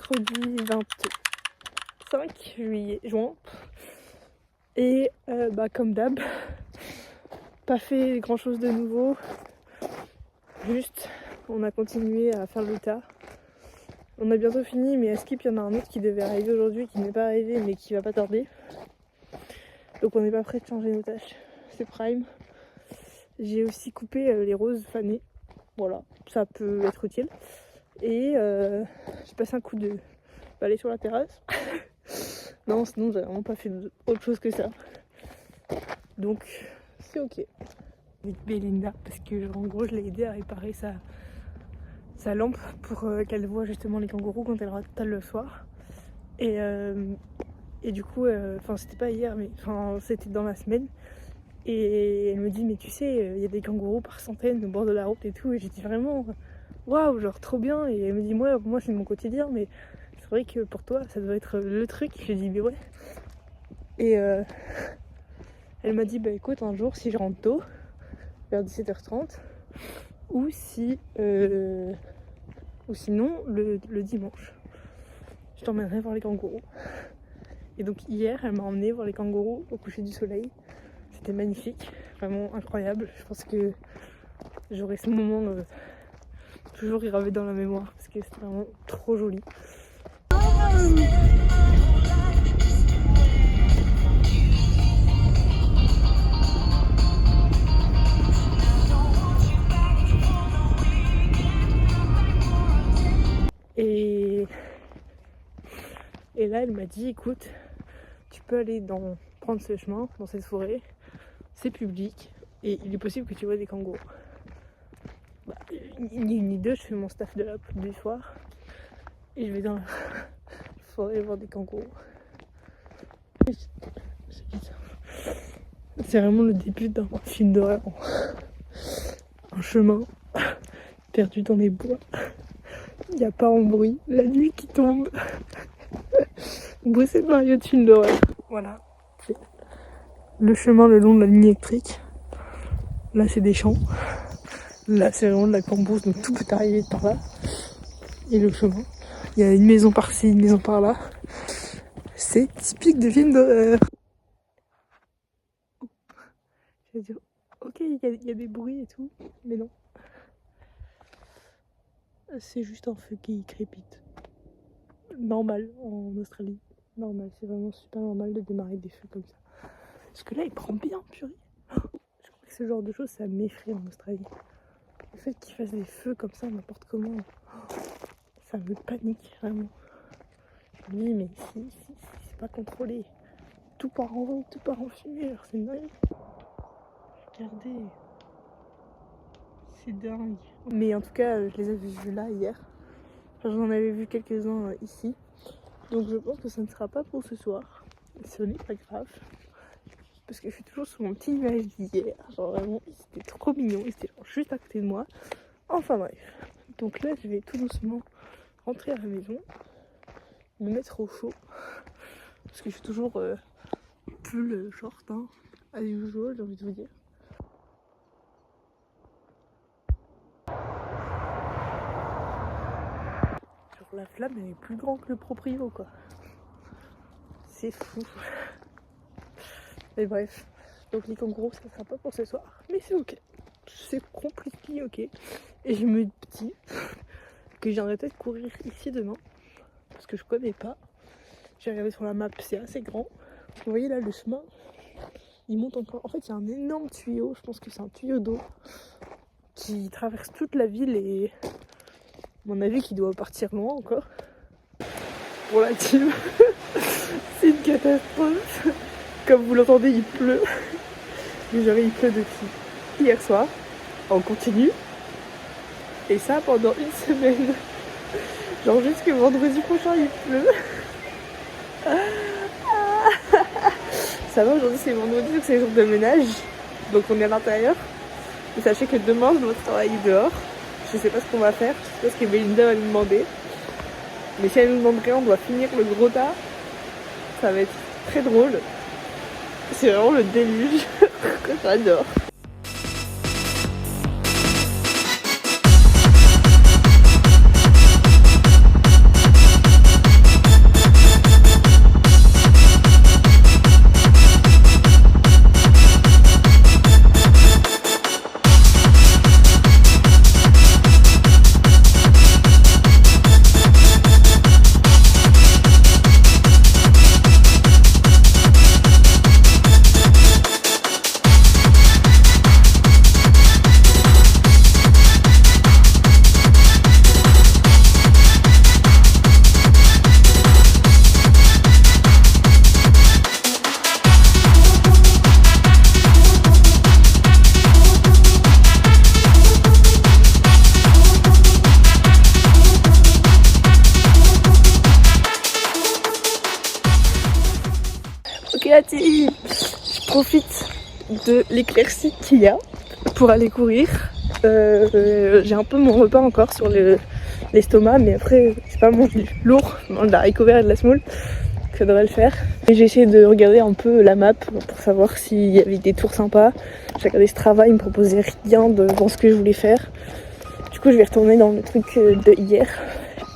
mercredi 25 juin. Et comme d'hab, pas fait grand chose de nouveau. Juste, on a continué à faire le tas. On a bientôt fini, mais à Skip, il y en a un autre qui devait arriver aujourd'hui, qui n'est pas arrivé, mais qui va pas tarder. Donc on n'est pas prêt de changer nos tâches. C'est prime. J'ai aussi coupé les roses fanées. Voilà, ça peut être utile. Et j'ai passé un coup de balai sur la terrasse. Non, sinon j'ai vraiment pas fait autre chose que ça. Donc c'est ok. Avec Belinda, parce que en gros je l'ai aidé à réparer sa lampe pour qu'elle voit justement les kangourous quand elle râle le soir. Et du coup, c'était pas hier, mais c'était dans la semaine. Et elle me dit, mais tu sais, il y a des kangourous par centaines au bord de la route et tout. Et j'ai dit vraiment, waouh, genre trop bien. Et elle me dit, moi c'est mon quotidien, mais c'est vrai que pour toi ça doit être le truc. J'ai dit, mais ouais. Et elle m'a dit, bah écoute, un jour si je rentre tôt, vers 17h30, ou sinon le dimanche, je t'emmènerai voir les kangourous. Et donc hier, elle m'a emmenée voir les kangourous au coucher du soleil. C'était magnifique, vraiment incroyable. Je pense que j'aurai ce moment toujours gravé dans la mémoire parce que c'était vraiment trop joli. Et là, elle m'a dit, écoute, tu peux aller prendre ce chemin dans cette forêt, c'est public et il est possible que tu vois des kangourous. Ni une ni deux, je fais mon staff de la du soir et je vais dans la forêt voir des kangourous. C'est vraiment le début d'un film d'horreur. Un chemin perdu dans les bois. Il n'y a pas un bruit, la nuit qui tombe. Bruxelles Mario de film d'horreur. Voilà. Le chemin le long de la ligne électrique. Là c'est des champs. Là c'est vraiment de la cambrousse, donc tout peut arriver par là. Et le chemin. Il y a une maison par-ci, une maison par-là. C'est typique de film d'horreur. Je vais dire, ok, il y a des bruits et tout, mais non. C'est juste un feu qui crépite. Normal en Australie. Normal, c'est vraiment super normal de démarrer des feux comme ça. Parce que là, il prend bien, purée. Je crois que ce genre de choses, ça m'effraie en Australie. Le fait qu'ils fassent des feux comme ça, n'importe comment, ça me panique, vraiment. Je me dis, mais si c'est pas contrôlé, tout part en vrille, tout part en fumée, alors c'est dingue. Regardez. C'est dingue. Mais en tout cas, je les avais vus là hier. J'en avais vu quelques-uns ici. Donc je pense que ça ne sera pas pour ce soir. Ce n'est pas grave. Parce que je suis toujours sur mon petit nuage d'hier. Genre vraiment, c'était trop mignon. Ils étaient juste à côté de moi. Enfin bref. Donc là, je vais tout doucement rentrer à la maison. Me mettre au chaud. Parce que je suis toujours pull short. As usual, j'ai envie de vous dire. La flamme elle est plus grande que le proprio quoi. C'est fou. Mais bref. Donc les kangourous ça sera pas pour ce soir. Mais c'est ok. C'est compliqué ok. Et je me dis que j'aimerais peut-être courir ici demain. Parce que je connais pas. J'ai regardé sur la map, c'est assez grand. Vous voyez là le chemin. Il monte encore. En fait il y a un énorme tuyau. Je pense que c'est un tuyau d'eau. Qui traverse toute la ville et. À mon avis, qui doit partir loin encore. Pour la team, c'est une catastrophe. Comme vous l'entendez, il pleut. Mais genre, il pleut depuis hier soir. On continue. Et ça pendant une semaine. Genre, jusque vendredi prochain, il pleut. Ça va, aujourd'hui, c'est vendredi, donc c'est les jours de ménage. Donc, on est à l'intérieur. Et sachez que demain, je dois travailler dehors. Je sais pas ce qu'on va faire, je sais pas ce que Belinda va nous demander. Mais si elle nous demanderait, on doit finir le gros tas. Ça va être très drôle. C'est vraiment le déluge que j'adore. Ok la team, je profite de l'éclaircie qu'il y a pour aller courir. J'ai un peu mon repas encore sur l'estomac, mais après c'est pas manger lourd, je mange de haricots verts et de la semoule, ça devrait le faire. Et j'ai essayé de regarder un peu la map pour savoir s'il y avait des tours sympas. J'ai regardé Strava, il me proposait rien devant ce que je voulais faire. Du coup je vais retourner dans le truc de hier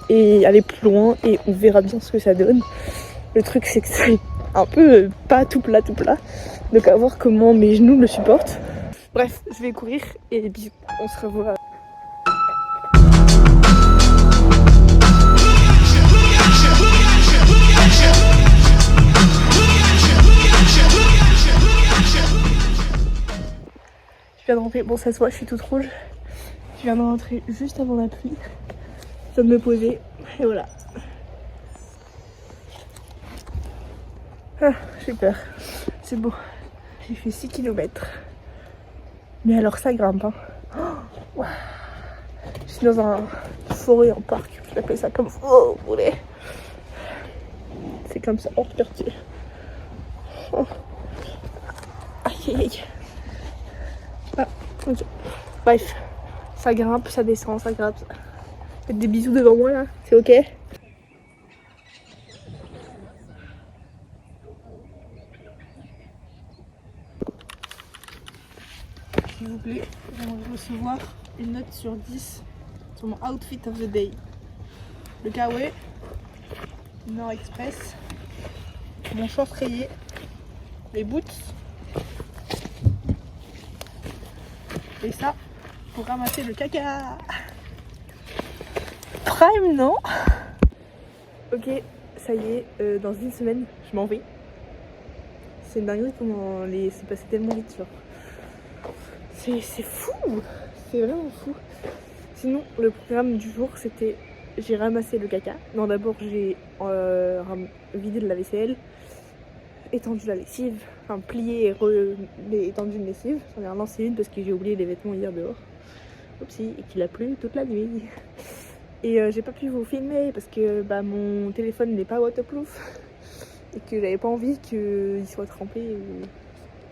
et aller plus loin et on verra bien ce que ça donne. Le truc c'est que c'est un peu pas tout plat, donc à voir comment mes genoux le supportent. Bref, je vais courir et bisous, on se revoit. Je viens de rentrer, bon ça se voit, je suis toute rouge. Je viens de rentrer juste avant la pluie. Je viens de me poser et voilà. Ah, j'ai peur. C'est beau. J'ai fait 6 km. Mais alors ça grimpe. Hein. Oh, wow. Je suis dans un forêt, en parc. Je l'appelle ça comme vous voulez. C'est comme ça, on repartit. Oh. Aïe aïe aïe. Ah, okay. Bref, ça grimpe, ça descend, ça grimpe. Faites des bisous devant moi là, c'est ok? S'il vous plaît, j'aimerais recevoir une note sur 10 sur mon outfit of the day. Le kawaii, Nord Express, mon short rayé, les boots et ça pour ramasser le caca. Prime, non? Ok, ça y est, dans une semaine, je m'en vais. C'est une dinguerie comment c'est passé tellement vite, genre. C'est fou, c'est vraiment fou. Sinon, le programme du jour, c'était j'ai ramassé le caca. Non, d'abord j'ai vidé de la vaisselle, étendu la lessive, enfin plié et étendu une lessive. J'en ai relancé une parce que j'ai oublié les vêtements hier dehors. Oupsie, et qu'il a plu toute la nuit. Et j'ai pas pu vous filmer parce que mon téléphone n'est pas waterproof et que j'avais pas envie qu'il soit trempé.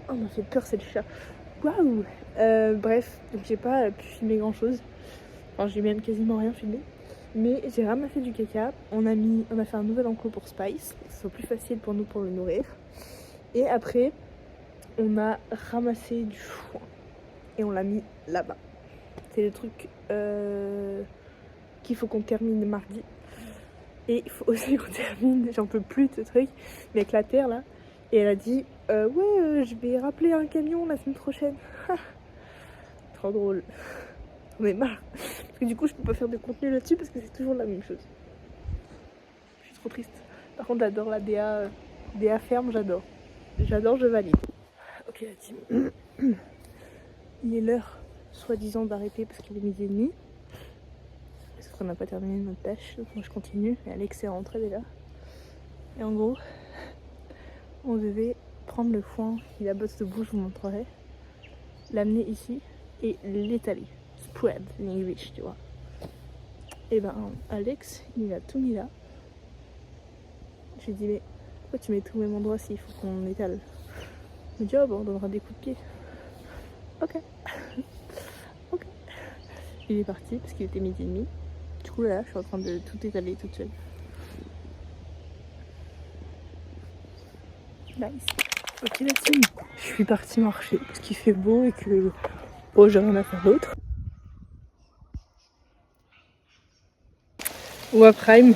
Oh, m'a fait peur cette chat. Waouh. Bref, donc j'ai pas pu filmer grand chose. Enfin, j'ai même quasiment rien filmé. Mais j'ai ramassé du caca. On a fait un nouvel enclos pour Spice, que ce soit plus facile pour nous pour le nourrir. Et après, on a ramassé du foin et on l'a mis là-bas. C'est le truc qu'il faut qu'on termine mardi. Et il faut aussi qu'on termine, j'en peux plus de ce truc, mais avec la terre là. Et elle a dit ouais, je vais rappeler un camion la semaine prochaine. Trop drôle. On est marre. Parce que du coup, je peux pas faire de contenu là-dessus parce que c'est toujours la même chose. Je suis trop triste. Par contre, j'adore la DA ferme, j'adore. J'adore, je valide. Ok, la team. Il est l'heure, soi-disant, d'arrêter parce qu'il est 12h30. Parce qu'on n'a pas terminé notre tâche. Donc moi, je continue. Et Alex est rentré déjà. Et en gros, on devait prendre le foin. Il a bosse de bouche, je vous montrerai. L'amener ici et l'étaler. Spread in English, tu vois. Et Alex, il a tout mis là. J'ai dit, mais pourquoi tu mets tout au même endroit s'il faut qu'on étale? Il me dit, oh, on donnera des coups de pied. Ok. Ok. Il est parti parce qu'il était 12h30. Du coup, là, je suis en train de tout étaler toute seule. Nice. Ok, la team. Je suis partie marcher parce qu'il fait beau et que j'ai rien à faire d'autre. Ou à Prime,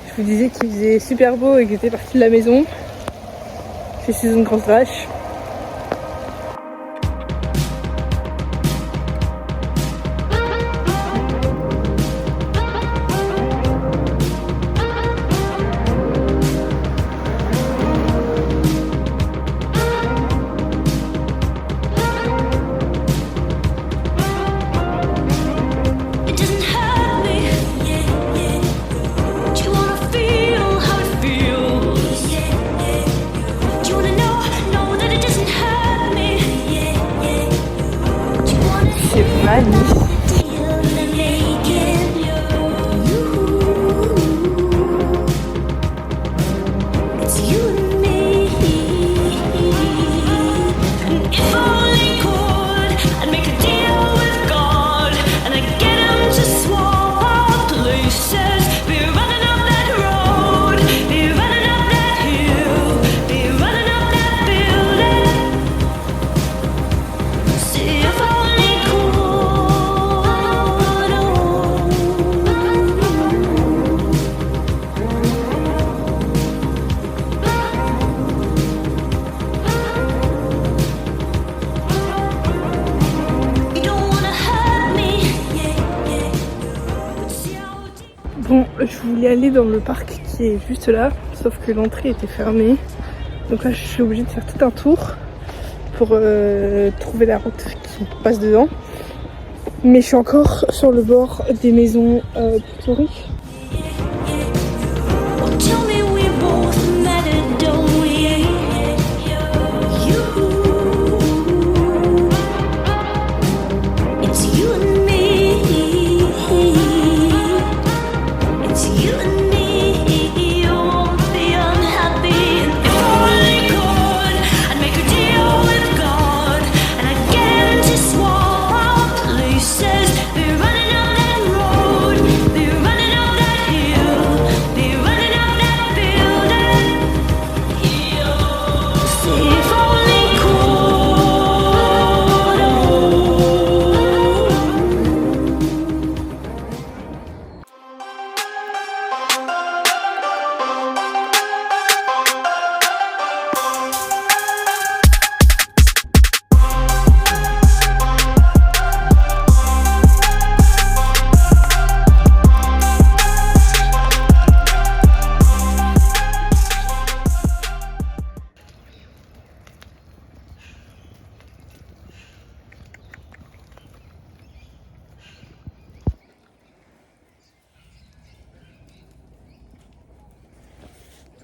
je vous disais qu'il faisait super beau et que j'étais partie de la maison. Je suis une grosse vache. Do you wanna know that it voulais aller dans le parc qui est juste là, sauf que l'entrée était fermée. Donc là je suis obligée de faire tout un tour pour trouver la route qui passe dedans. Mais je suis encore sur le bord des maisons plutôt riches.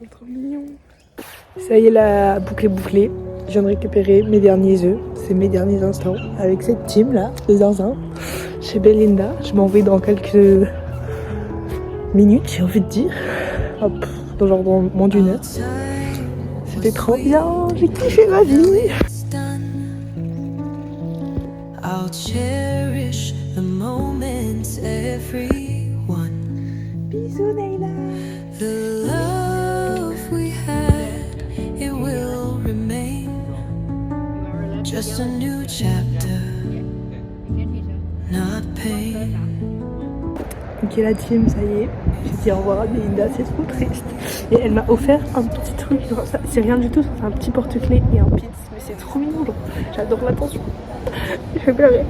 C'est trop mignon. Ça y est, la boucle est bouclée. Je viens de récupérer mes derniers œufs. C'est mes derniers instants avec cette team là de zinzin chez Belinda. Je m'en vais dans quelques minutes, j'ai envie de dire. Hop, dans moins d'une heure. C'était trop bien, j'ai kiffé ma vie. I'll cherish the moments, everyone. Bisous Nayla. The love we had, it will remain. Just a new chapter, not pain. Ok la team, ça y est. J'ai dit au revoir à Belinda, c'est trop triste. Et elle m'a offert un petit truc, c'est rien du tout, c'est un petit porte-clés et un pizza. Mais c'est trop mignon, genre. J'adore l'attention. Je vais pleurer.